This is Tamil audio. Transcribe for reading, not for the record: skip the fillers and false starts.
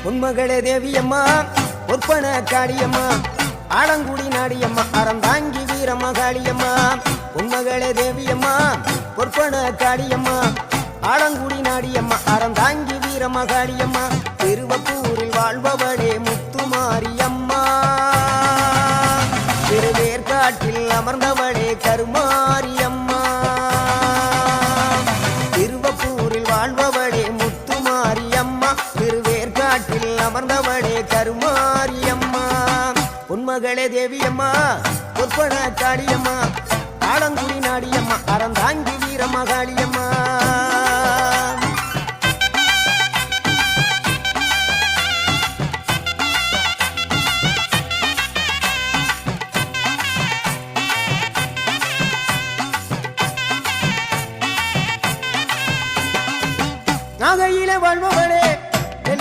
உன்மகளே தேவியம்மா பொற்பன காளியம்மா ஆலங்குடி நாடியம்மா அறந்தாங்கி வீரமகாளியம்மா உன்மகளே தேவியம்மா பொற்பன காளியம்மா ஆலங்குடி நாடியம்மா அறந்தாங்கி வீரமகாளியம்மா திருவப்பூரில் வாழ்பவளே முத்துமாரியம்மா திருவேற்காட்டில் அமர்ந்தவளே கருமாரியம்மா திருவப்பூரில் வாழ்பவளே முத்துமாரியம்மா திருவேற்காட்டில் அமர்ந்தவளே கருமாரியம்மா உன்மகளே தேவியம்மா பொற்பன காளியம்மா ஆலங்குடி நாடியம்மா அறந்தாங்கி வீரமகாளியம்மா